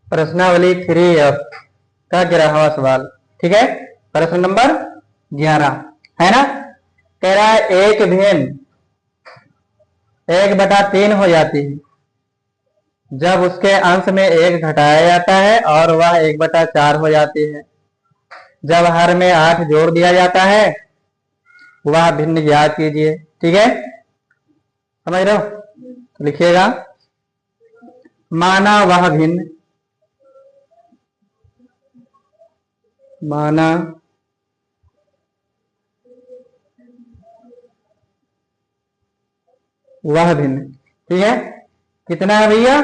प्रश्नावली 3F का 11वां सवाल। ठीक है, प्रश्न नंबर 11 है ना। कह रहा है एक भिन्न 1/3 हो जाती है जब उसके अंश में 1 घटाया जाता है और वह 1/4 हो जाती है। जब हर में 8 जोड़ दिया जाता है वह भिन्न ज्ञात कीजिए। ठीक है, समझ रहे हो, तो लिखिएगा माना वह भिन्न, माना वह भिन्न। ठीक है, कितना है भैया,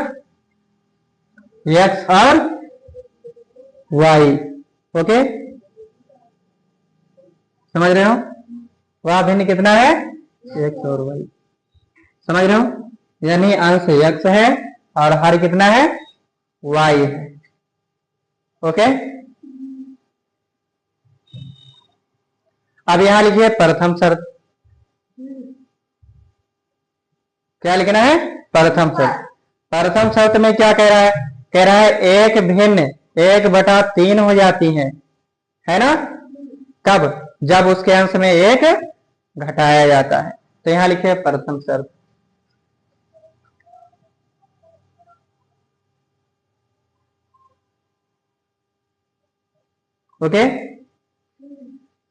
x और y। ओके, समझ रहे हो, वह भिन्न कितना है, x और y। समझ रहे हो, यानी अंश x है और हर कितना है, y है। ओके, अब यहां लिखिए प्रथम शर्त। क्या लिखना है, प्रथम शर्त। प्रथम शर्त में क्या कह रहा है, कह रहा है एक भिन्न 1/3 हो जाती है ना। कब, जब उसके अंश में 1 घटाया जाता है। तो यहां लिखिए प्रथम शर्त। ओके,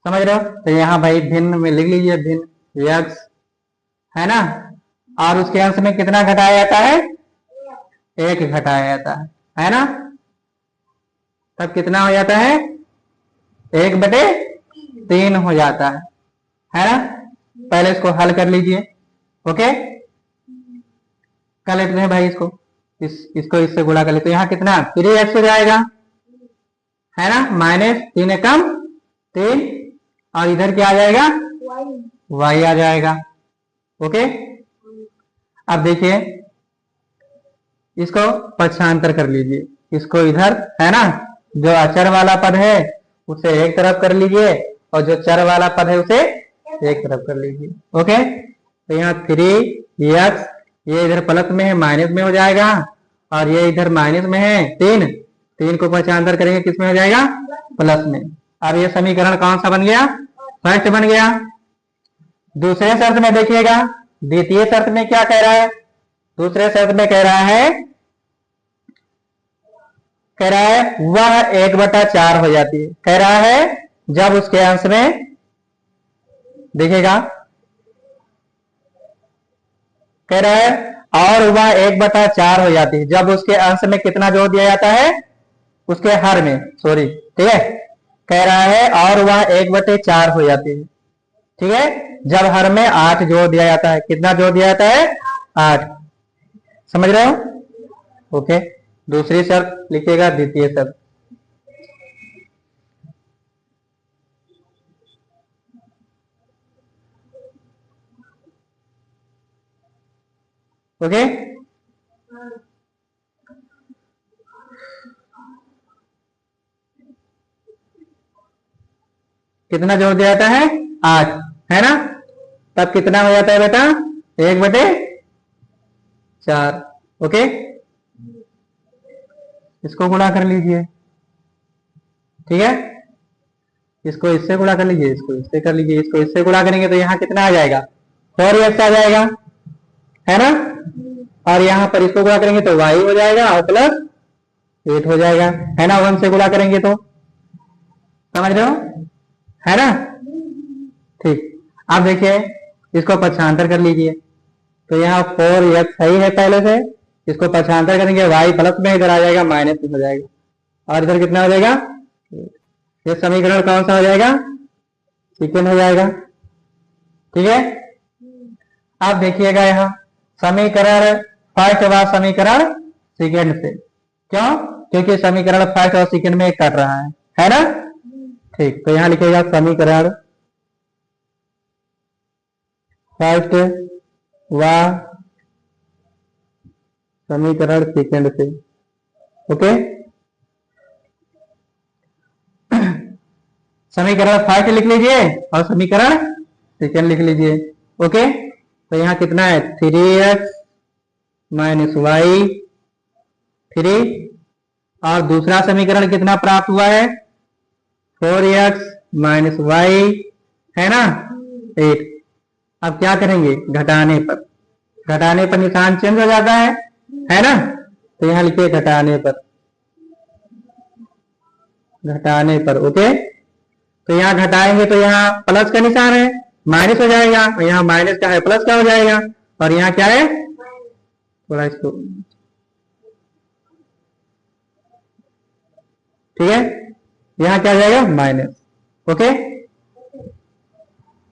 समझ रहे हो, तो यहां भाई भिन्न में लिख लीजिए, भिन्न x है ना, और उसके अंश में कितना घटाया जाता है, 1 घटाया जाता है ना। तब कितना हो जाता है, 1/3 हो जाता है ना। पहले इसको हल कर लीजिए। ओके, कर लेते हैं भाई इसको, इसको इससे गुणा कर लेते, तो यहाँ कितना 3x हो जाएगा है ना, -3 एकम 3, और इधर क्या आ जाएगा, y आ जाएगा। ओके, अब देखिए इसको पक्षांतर कर लीजिए, इसको इधर है ना, जो अचर वाला पद है उसे एक तरफ कर लीजिए और जो चर वाला पद है उसे एक तरफ कर लीजिए। ओके, तो यहाँ 3x ये इधर प्लस में है, माइनस में हो जाएगा, और ये इधर माइनस में है 3 को पक्षांतर करेंगे किस में हो जाएगा, प्लस में। अब ये समीकरण कौन सा बन गया, फर्स्ट बन गया। दूसरे शर्त में देखिएगा, द्वितीय शर्त में क्या कह रहा है, दूसरे शर्त में कह रहा है वह 1/4 हो जाती है। कह रहा है जब उसके अंश में, देखिएगा कह रहा है और वह 1/4 हो जाती है जब उसके अंश में कितना जोड़ दिया जाता है, उसके हर में, सॉरी, ठीक है, कह रहा है और वह 1/4 हो जाती है। ठीक है, जब हर में 8 जोड़ दिया जाता है, कितना जोड़ दिया जाता है, 8। समझ रहे हो। ओके, दूसरी शर्त लिखिएगा, द्वितीय शर्त। ओके, कितना जोड़ दिया जाता है, 8 है ना। तब कितना हो जाता है बेटा, 1/4। ओके, इसको गुणा कर लीजिए। ठीक है, इसको इससे गुणा कर लीजिए, इसको इससे कर लीजिए, इसको इससे गुणा करेंगे तो यहाँ कितना आ जाएगा, 4x आ जाएगा है ना, और यहाँ पर इसको गुणा करेंगे तो y हो जाएगा और प्लस 8 हो जाएगा है ना। 1 से गुणा करेंगे तो, समझ रहे हो, है ना। ठीक, अब देखिए इसको पक्षांतर कर लीजिए, तो यहाँ 4x सही है पहले से, इसको पक्षांतर करेंगे y प्लस में इधर आ जाएगा, माइनस में हो जाएगा, और इधर कितना हो जाएगा, ये समीकरण कौन सा हो जाएगा, सेकंड हो जाएगा। ठीक है, अब देखिएगा यहाँ समीकरण फर्स्ट व समीकरण सेकंड से, क्यों, क्योंकि समीकरण फर्स्ट और सेकंड में कट रहा है ना। ठीक, तो यहाँ लिखिएगा समीकरण फर्स्ट व समीकरण सेकंड से। ओके, समीकरण फर्स्ट लिख लीजिए और समीकरण सेकंड लिख लीजिए। ओके, तो यहाँ कितना है, 3x - y 3 और दूसरा समीकरण कितना प्राप्त हुआ है 4x माइनस वाई है ना 8। अब क्या करेंगे घटाने पर निशान चेंज हो जाता है ना। तो यहां लिखिए घटाने पर ओके। तो यहां घटाएंगे तो यहाँ प्लस का निशान है माइनस हो जाएगा और यहाँ माइनस का है प्लस का हो जाएगा और यहाँ क्या है थोड़ा इसको ठीक है यहाँ क्या हो जाएगा माइनस ओके।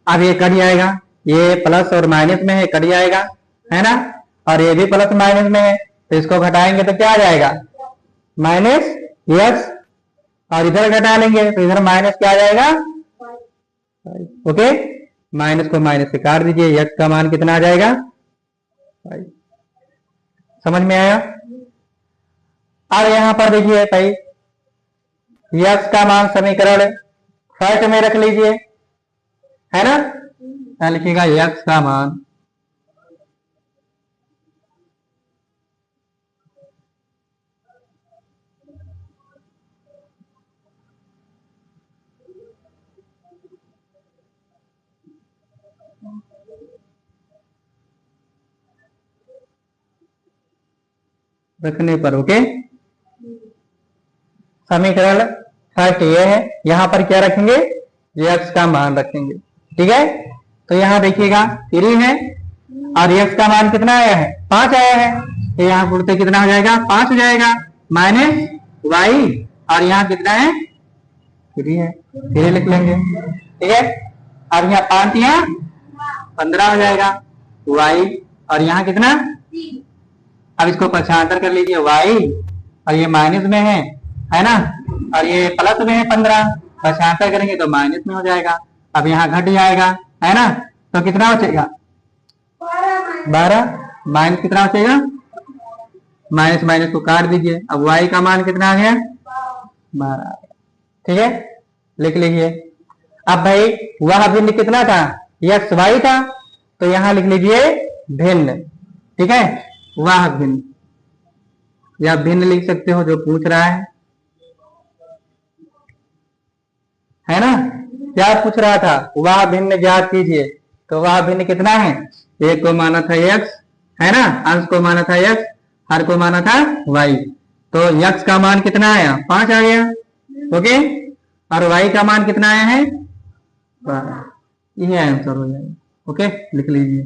अब ये कट जाएगा ये प्लस और माइनस में है कट जाएगा है ना और ये भी प्लस माइनस में है तो इसको घटाएंगे तो क्या आ जाएगा माइनस एक्स और इधर घटा लेंगे तो इधर माइनस क्या आ जाएगा ओके। माइनस को माइनस से काट दीजिए एक्स का मान कितना आ जाएगा समझ में आया। अब यहां पर देखिए भाई एक्स का मान समीकरण फर्स्ट में रख लीजिए है ना। लिखिएगा एक्स का मान रखने पर ओके। समीकरण फर्स्ट ये है यहां पर क्या रखेंगे एक्स का मान रखेंगे ठीक है। तो यहां देखिएगा 3 है और एक्स का मान कितना आया है 5 आया है तो यहाँ गुणते कितना हो जाएगा 5 हो जाएगा माइनस वाई और यहाँ कितना है 3 है 3 लिख लेंगे ठीक है। अब यहाँ 5 यहाँ 15 हो जाएगा वाई और यहाँ कितना अब इसको पक्षांतर कर लीजिए वाई और ये माइनस में है ना और ये प्लस में है 15 पक्षांतर करेंगे तो माइनस में हो जाएगा। अब यहाँ घट जाएगा है ना तो कितना बचेगा 12 माइनस कितना बचेगा माइनस माइनस को काट दीजिए। अब वाई का मान कितना आ गया 12 ठीक है लिख लीजिए। अब भाई वह भिन्न कितना था एक्स वाई था तो यहां लिख लीजिए भिन्न ठीक है वह भिन्न या भिन्न लिख सकते हो जो पूछ रहा है ना। क्या पूछ रहा था वह भिन्न ज्ञात कीजिए तो वह भिन्न कितना है एक को माना था एक्स है ना अंश को माना था एक्स हर को माना था वाई तो एक्स का मान कितना आया 5 आ गया ओके और वाई का मान कितना आया है 12 यही आंसर हो जाएगा ओके लिख लीजिए।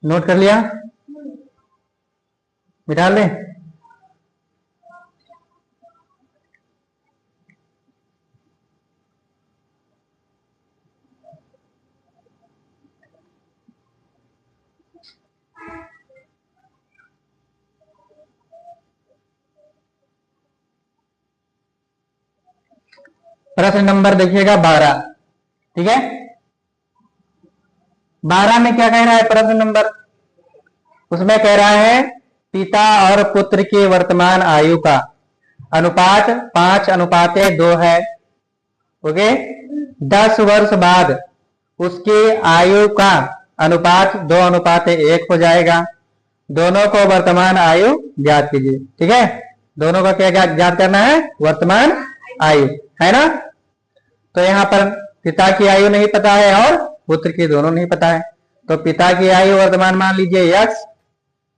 नोट कर लिया मिटा ले प्रश्न नंबर देखिएगा 12 ठीक है। 12 में क्या कह रहा है प्रश्न नंबर उसमें कह रहा है पिता और पुत्र की वर्तमान आयु का अनुपात 5:2 है ओके। 10 वर्ष बाद उसकी आयु का अनुपात 2:1 हो जाएगा। दोनों को वर्तमान आयु ज्ञात कीजिए ठीक है। दोनों का क्या ज्ञात करना है वर्तमान आयु है ना। तो यहाँ पर पिता की आयु नहीं पता है और पुत्र की दोनों नहीं पता है तो पिता की आयु वर्तमान मान लीजिए एक्स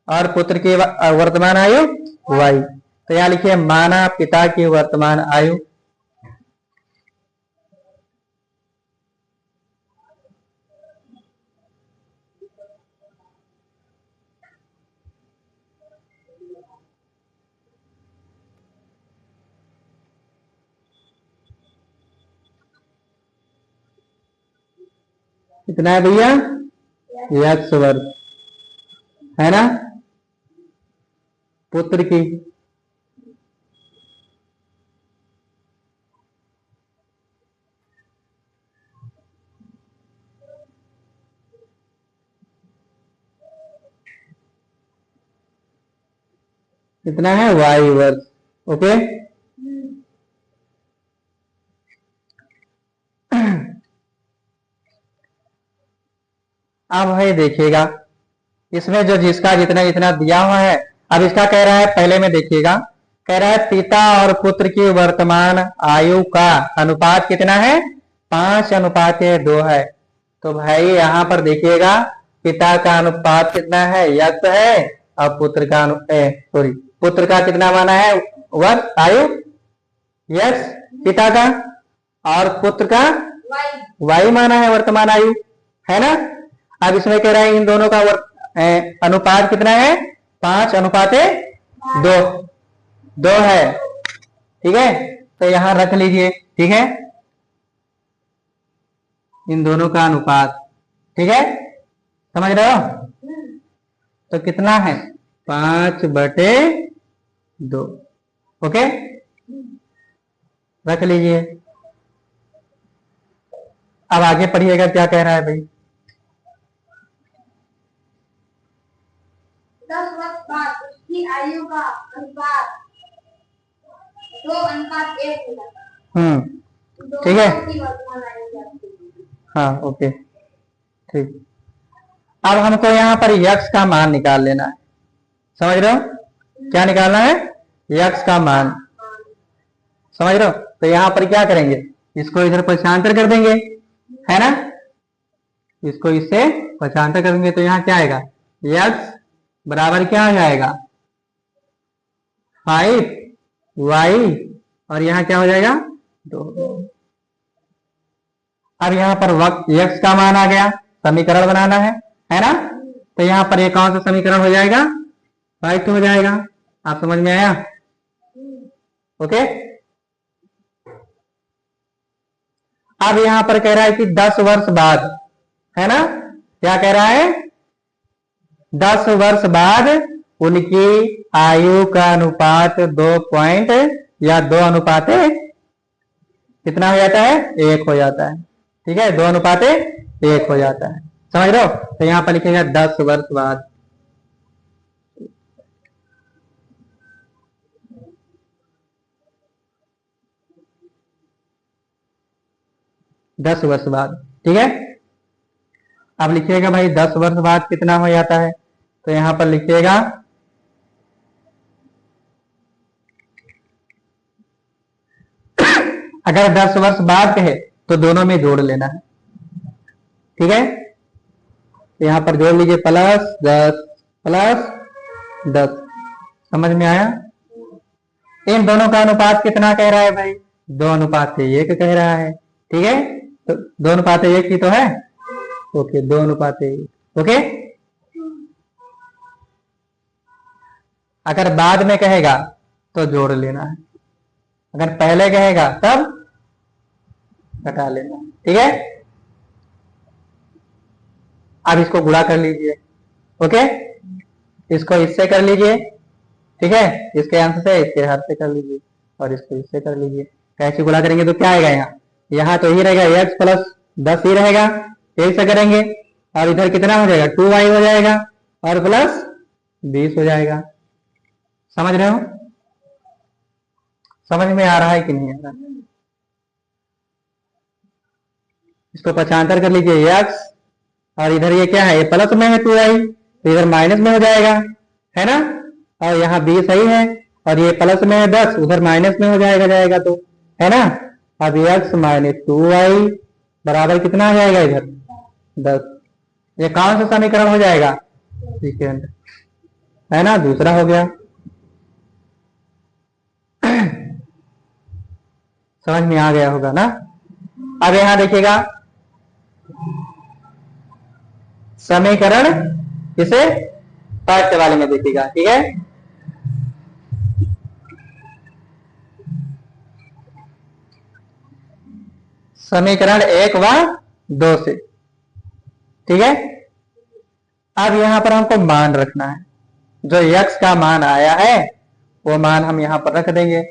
और पुत्र की वर्तमान आयु वाई तो यहाँ लिखिए माना पिता की वर्तमान आयु कितना है भैया एक्स वर्ग है ना। पुत्र की कितना है वाई वर्ग ओके। अब भाई देखिएगा, इसमें जो जिसका जितना जितना दिया हुआ है, अब इसका कह रहा है, पहले में देखिएगा, कह रहा है पिता और पुत्र की वर्तमान आयु का अनुपात कितना है, 5:2 है। तो भाई यहां पर देखिएगा, पिता का अनुपात कितना है, यक्स है, और पुत्र का सॉरी, पुत्र का कितना माना है, वर्ष आयु, यक्स पिता का, और पुत्र का वाई माना है वर्तमान आयु, है ना। अब इसमें कह रहा है इन दोनों का अनुपात कितना है, 5:2 है, ठीक है। तो यहां रख लीजिए, ठीक है, इन दोनों का अनुपात, ठीक है, समझ रहे हो। तो कितना है, 5/2, ओके, रख लीजिए। अब आगे पढ़िएगा क्या कह रहा है भाई। 10 वर्ष बाद उसकी आयु का अनुपात 2:1 हो जाता है। ठीक है, की वर्तमान आयु जाती है। हाँ ओके, ठीक। अब हमको यहाँ पर यक्स का मान निकाल लेना है, समझ रहे हो, क्या निकालना है, यक्स का मान, समझ रहे हो। तो यहाँ पर क्या करेंगे, इसको इधर पक्षांतर कर देंगे, है ना, इसको इससे पक्षांतर करेंगे, तो यहाँ क्या आएगा, यक्स बराबर क्या आ जाएगा, 5y, और यहाँ क्या हो जाएगा, 2। अब यहाँ पर वक्त यक्स का मान आ गया, समीकरण बनाना है ना। तो यहाँ पर ये कौन सा समीकरण हो जाएगा, 5 हो जाएगा। आप समझ में आया, ओके। अब यहाँ पर कह रहा है कि 10 वर्ष बाद, है ना, क्या कह रहा है, 10 वर्ष बाद उनकी आयु का अनुपात 2 कितना हो जाता है, 1 हो जाता है, ठीक है, 2:1 हो जाता है, समझ रहे हो। तो यहाँ पर लिखेगा 10 वर्ष बाद, ठीक है। अब लिखिएगा भाई 10 वर्ष बाद कितना हो जाता है, तो यहाँ पर लिखिएगा अगर 10 वर्ष बाद कहे तो दोनों में जोड़ लेना है, ठीक है। तो यहाँ पर जोड़ लीजिए, +10, समझ में आया। इन दोनों का अनुपात कितना कह रहा है भाई, 2:1 कह रहा है, ठीक है। तो 2:1 ही तो है, ओके, 2:1, ओके। अगर बाद में कहेगा तो जोड़ लेना है, अगर पहले कहेगा तब घटा लेना, ठीक है। अब इसको गुणा कर लीजिए, ओके, इसको इससे कर लीजिए, ठीक है, इसके अंश से इसके हर से कर लीजिए, और इसको इससे कर लीजिए। कैसे गुणा करेंगे तो क्या आएगा, यहाँ तो ही रहेगा, x + 10 ही रहेगा, यही से करेंगे, और इधर कितना हो जाएगा, 2y हो जाएगा, और +20 हो जाएगा। समझ रहे हो, समझ में आ रहा है कि नहीं आ रहा। इसको पक्षांतर कर लीजिए, x, और इधर ये क्या है, ये प्लस में है 2y, तो इधर माइनस में हो जाएगा, है ना, और यहाँ 20 सही है, और ये प्लस में है 10, उधर माइनस में हो जाएगा तो, है ना। अब x - 2y बराबर कितना आ जाएगा, इधर 10। ये कौन सा समीकरण हो जाएगा, सेकेंड, है ना, दूसरा हो गया। समझ में आ गया होगा ना। अब यहां देखिएगा, समीकरण इसे फर्स्ट वाले में देखिएगा, ठीक है। समीकरण 1 व 2 से, ठीक है। अब यहां पर हमको मान रखना है, जो x का मान आया है वो मान हम यहां पर रख देंगे,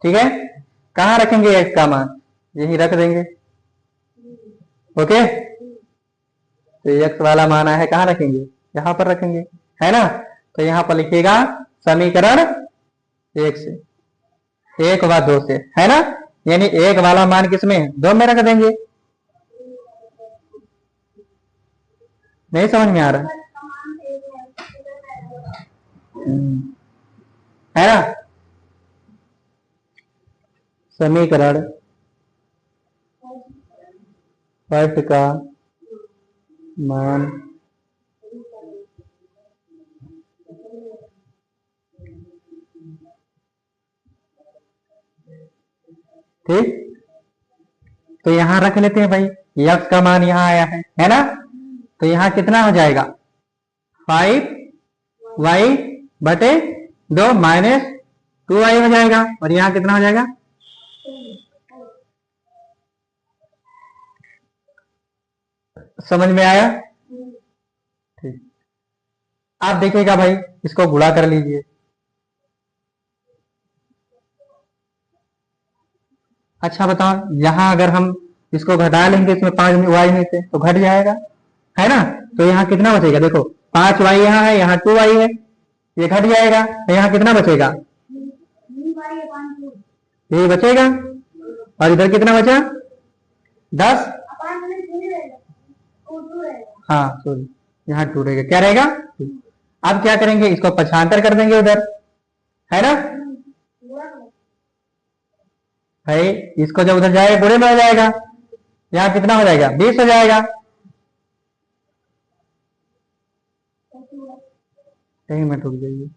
ठीक है। कहां रखेंगे x का मान, यही रख देंगे, ओके। तो x वाला मान आया है, कहां रखेंगे, यहां पर रखेंगे, है ना। तो यहां पर लिखिएगा समीकरण 1 से, 1 व 2 से, है ना, यानी 1 वाला मान किसमें, 2 में रख देंगे, नहीं समझ में आ रहा? समान एक है, है ना? समीकरण फर्स्ट का मान ठीक, तो यहां रख लेते हैं भाई, x का मान यहां आया है ना? तो यहां कितना हो जाएगा? 5y बटे 2 माइनस 2y हो जाएगा, और यहां कितना हो जाएगा? समझ में आया? ठीक, आप देखिएगा भाई, इसको गुणा कर लीजिए। अच्छा बताओ, यहां अगर हम इसको घटा लेंगे इसमें 5y में से, तो घट जाएगा, है ना? तो यहाँ कितना बचेगा? देखो 5y यहाँ है, यहाँ 2y है, ये घट जाएगा, तो यहाँ कितना बचेगा? ये बचेगा, और इधर कितना बचा? 10। हाँ सॉरी, यहाँ 2 रहेगा, क्या रहेगा? अब क्या करेंगे, इसको पक्षांतर कर देंगे उधर, है ना भाई? इसको जब उधर जाएगा बुरे में हो जाएगा, यहाँ कितना हो जाएगा? 20 हो जाएगा। एक मिनट रुक जाइए,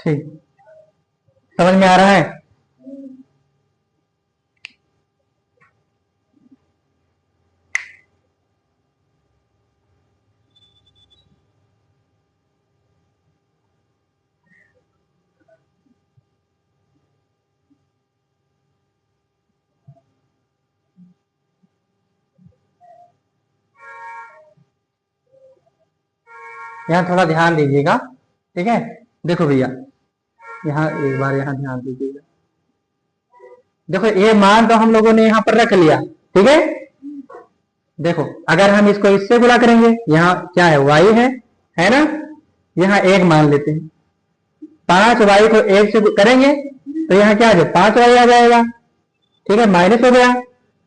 ठीक, समझ में आ रहा है? यहाँ थोड़ा ध्यान दीजिएगा, ठीक है? देखो भैया, यहाँ एक बार यहाँ ध्यान दीजिएगा। देखो ये मान तो हम लोगों ने यहाँ पर रख लिया, ठीक है? देखो अगर हम इसको इससे गुणा करेंगे, यहाँ क्या है? y है ना? यहाँ 1 मान लेते हैं, 5y को 1 से करेंगे तो यहाँ क्या है? 5y आ जाएगा, ठीक है, माइनस हो गया।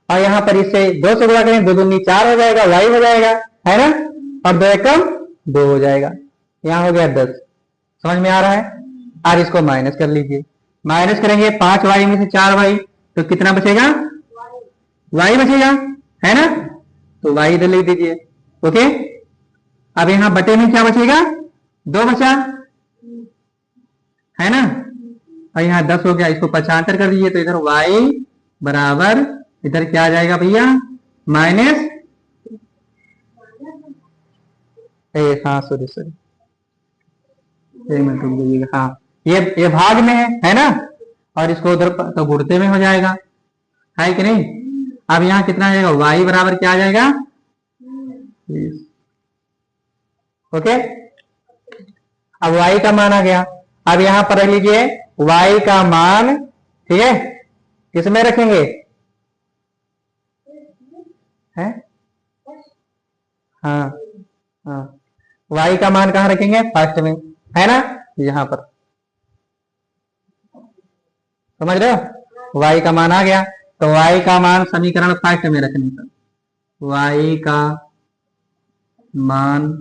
और यहाँ पर इससे 2 से गुणा करेंगे, 2 दूनी 4 हो जाएगा, y हो जाएगा, है ना? और 2 एकम 2 हो जाएगा, यहाँ हो गया 10। समझ में आ रहा है? अब इसको माइनस कर लीजिए, माइनस करेंगे 5y में से 4y, तो कितना बचेगा? y बचेगा, है ना? तो y इधर लिख दीजिए, ओके। अब यहाँ बटे में क्या बचेगा? 2 बचा, है ना? और यहाँ 10 हो गया, इसको पक्षांतर कर दीजिए, तो इधर y बराबर, इधर क्या आ जाएगा भैया? माइनस, हाँ सॉरी सॉरी, एक मिनट रुक जाइएगा। हाँ ये भाग में है ना? और इसको उधर तो गुणते में हो जाएगा, है कि नहीं? अब यहाँ कितना आ जाएगा? y बराबर क्या आ जाएगा? ओके, अब y का मान आ गया। अब यहाँ पर रख लीजिए y का मान, ठीक है, किसमें रखेंगे? है? हाँ हाँ, y का मान कहाँ रखेंगे? फर्स्ट में, है ना? यहाँ पर, समझ रहे हो? y का मान आ गया, तो y का मान समीकरण फर्स्ट में रखने का, y का मान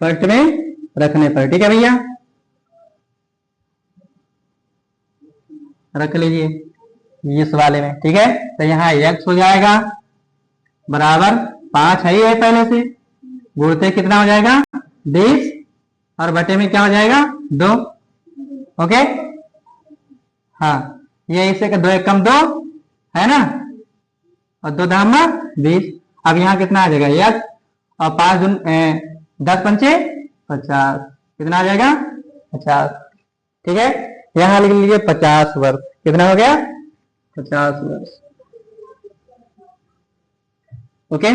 फर्स्ट में रखने पर, ठीक है भैया? रख लीजिए इस वाले में, ठीक है? तो यहाँ x हो जाएगा बराबर 5 है ही है पहले से, गुणते कितना हो जाएगा? 20, और बटे में क्या हो जाएगा? 2, ओके। हाँ, ये इसे का 2 एकम 2, है ना? और 2 धाम 20। अब यहाँ कितना आ जाएगा? x, और 5 10 पंचे 50, कितना आ जाएगा? 50, ठीक है? यहाँ लिख लीजिए 50 वर्ष, कितना हो गया? 50 वर्ष, ओके।